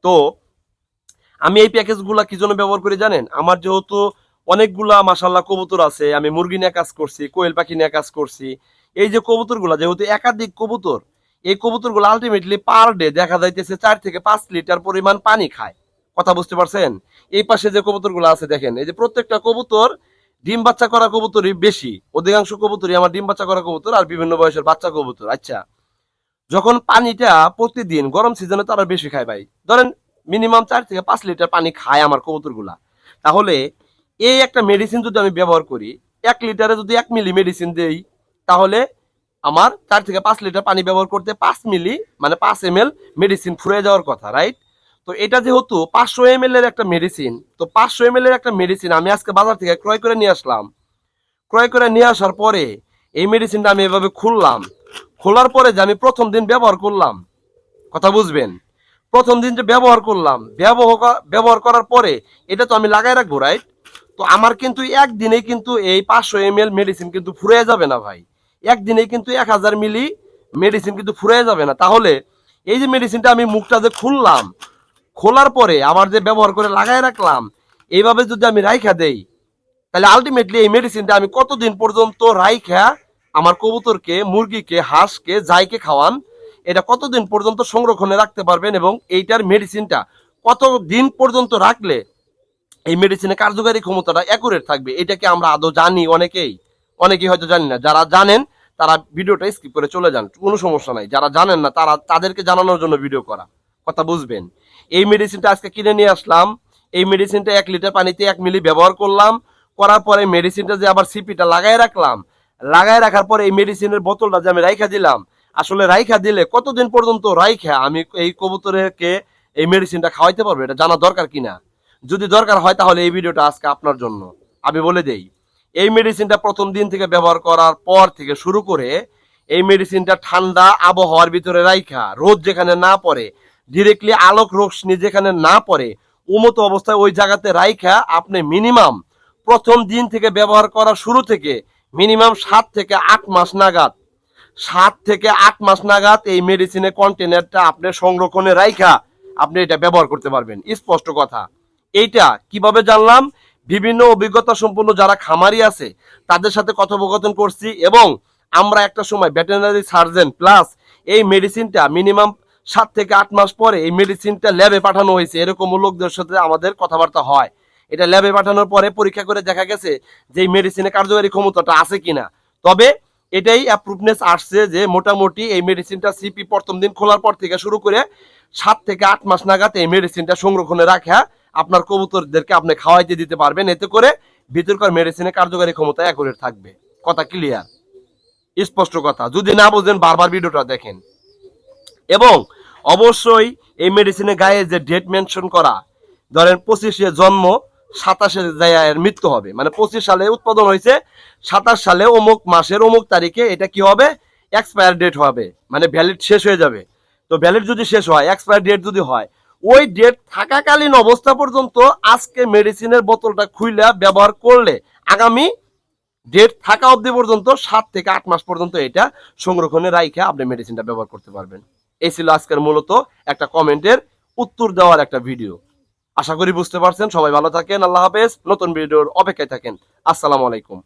তো আমি এই প্যাকেজগুলা কি জন্য ব্যবহার করি জানেন? আমার যেহেতু অনেকগুলা মাশাআল্লাহ কবুতর আছে, আমি মুরগি নিয়ে কাজ করছি, কোয়েল পাখি নিয়ে কাজ করছি। এই যে কবুতরগুলা যেহেতু একাধিক কবুতর, এই কবুতরগুলো আলটিমেটলি পার ডে দেখা যাইতেছে 4 থেকে 5 লিটার পরিমাণ পানি খায়। কথা বুঝতে পারছেন? এই পাশে যে কবুতরগুলো আছে দেখেন, এই যে প্রত্যেকটা কবুতর ডিম বাচ্চা করা কবুতরই বেশি। অধিকাংশ কবুতরই আমার ডিম বাচ্চা করা কবুতর আর বিভিন্ন বয়সের বাচ্চা কবুতর। আচ্ছা, যখন পানিটা প্রতিদিন গরম সিজনে তারা বেশি খায় ভাই, ধরেন মিনিমাম 4 থেকে 5 লিটার পানি খায় আমার কবুতরগুলা, তাহলে এই একটা মেডিসিন যদি আমি ব্যবহার করি, 1 লিটারে যদি 1 মিলি মেডিসিন দেই, তাহলে আমার 4 থেকে 5 লিটার পানি ব্যবহার করতে 5 মিলি মানে 5 ml মেডিসিন ফুরিয়ে যাওয়ার কথা, রাইট? তো এটা যেহেতু 500 ml এর একটা মেডিসিন, তো 500 ml এর একটা মেডিসিন আমি আজকে বাজার থেকে ক্রয় করে নিয়ে আসলাম। ক্রয় করে নিয়ে আসার পরে এই মেডিসিনটা আমি এভাবে খুললাম। খোলার পরে যে আমি প্রথম দিন ব্যবহার করলাম, কথা বুঝবেন, প্রথম দিন যে ব্যবহার করলাম, ব্যবহার করার পরে এটা তো আমি লাগাই রাখবো, রাইট? তো আমার কিন্তু একদিনেই কিন্তু এই 500 ml মেডিসিন কিন্তু ফুরিয়ে যাবে না ভাই। একদিনেই কিন্তু 1000 মিলি মেডিসিন কিন্তু ফুরিয়ে যাবে না। তাহলে এই যে মেডিসিনটা আমি মুখটা যে খুললাম, খোলার পরে আবার যে ব্যবহার করে লাগাই রাখলাম, এইভাবে যদি আমি রাইখা দেই, তাহলে আলটিমেটলি এই মেডিসিনটা আমি কতদিন পর্যন্ত রাইখা আমার কবুতরকে, মুরগিকে, হাঁসকে, যাইকে খাওয়ান, এটা কতদিন পর্যন্ত সংরক্ষণে রাখতে পারবেন এবং এইটার মেডিসিনটা কতদিন পর্যন্ত রাখলে এই মেডিসিনের কার্যকারী ক্ষমতাটা অ্যাকুরেট থাকবে, এটাকে আমরা আদৌ জানি? অনেকেই হয়তো জানি না। যারা জানেন তারা ভিডিওটা স্কিপ করে চলে যান, কোনো সমস্যা নাই। যারা জানেন না তাদেরকে জানানোর জন্য ভিডিও করা, কথা বুঝবেন। এই মেডিসিনটা আজকে কিনে নিয়ে আসলাম। এই মেডিসিনটা 1 লিটার পানিতে 1 মিলি ব্যবহার করলাম। করার পরে মেডিসিনটা যে আবার সিপিটা লাগাই রাখলাম, লাগাই রাখার পরে এই মেডিসিনের বোতলটা যে আমি রাইখা দিলাম, আসলে রাইখা দিলে কতদিন পর্যন্ত রাইখা আমি এই কবুতরকে এই মেডিসিনটা খাওয়াইতে পারবো, এটা জানা দরকার কিনা? যদি দরকার হয় তাহলে এই ভিডিওটা আজকে আপনার জন্য। আমি বলে দেই, এই মেডিসিনটা প্রথম দিন থেকে ব্যবহার করার পর থেকে শুরু করে এই মেডিসিনটা ঠান্ডা আবহাওয়ার ভিতরে রাইখা, রোদ যেখানে না পড়ে, ডিরেক্টলি আলোক রোশনি যেখানে না পড়ে, উমতো অবস্থায় ওই জায়গাতে রাইখা আপনি মিনিমাম প্রথম দিন থেকে ব্যবহার করা শুরু থেকে মিনিমাম 7 থেকে 8 মাস নাগাদ, 7 থেকে 8 মাস নাগাদ এই মেডিসিনের কন্টেনারটা আপনি সংরক্ষণে রাইখা আপনি এটা ব্যবহার করতে পারবেন। স্পষ্ট কথা। এইটা কিভাবে জানলাম? বিভিন্ন অভিজ্ঞতা সম্পন্ন যারা খামারি আছে তাদের সাথে কথোপকথন করছি, এবং আমরা একটা সময় ভেটেরিনারি সার্জন প্লাস এই মেডিসিনটা মিনিমাম 7 থেকে 8 মাস পরে এই মেডিসিনটা ল্যাবে পাঠানো হয়েছে, এরকম লোকদের সাথে আমাদের কথাবার্তা হয়। এটা ল্যাবে পাঠানোর পরে পরীক্ষা করে দেখা গেছে যে এই মেডিসিনের কার্যকারী ক্ষমতাটা আছে কিনা। তবে এটাই অ্যাপ্রুভনেস আসছে যে মোটামুটি এই মেডিসিনটা সিপি প্রথম দিন খোলার পর থেকে শুরু করে 7 থেকে 8 মাস নাগাদ এই মেডিসিনটা সংরক্ষণে রাখা আপনার কবুতরদেরকে আপনি খাওয়াইতে দিতে পারবেন। এতে করে ভিতরকার মেডিসিনের কার্যকারী ক্ষমতা অ্যাকুরেট থাকবে। কথা ক্লিয়ার? স্পষ্ট কথা। যদি না বুঝেন বারবার ভিডিওটা দেখেন। এবং অবশ্যই এই মেডিসিনের গায়ে যে ডেট মেনশন করা, ধরেন 25-এ জন্ম, 27-এ যায় মৃত্যু হবে, মানে 25 সালে উৎপাদন হয়েছে, 27 সালে অমুক মাসের অমুক তারিখে এটা কি হবে, এক্সপায়ার ডেট হবে, মানে ভ্যালিড শেষ হয়ে যাবে। তো ভ্যালিড যদি শেষ হয়, এক্সপায়ার ডেট যদি হয়, ওই ডেট থাকাকালীন অবস্থা পর্যন্ত আজকে মেডিসিনের বোতলটা খুইলা ব্যবহার করলে আগামী ডেট থাকা অবধি পর্যন্ত 7 থেকে 8 মাস পর্যন্ত এটা সংরক্ষণে রাইখা আপনি মেডিসিনটা ব্যবহার করতে পারবেন। এই ছিল আজকের মূলত একটা কমেন্টের উত্তর দেওয়ার একটা ভিডিও। আশা করি বুঝতে পারছেন। সবাই ভালো থাকেন, আল্লাহ হাফেজ। নতুন ভিডিওর অপেক্ষায় থাকেন। আসসালামু আলাইকুম।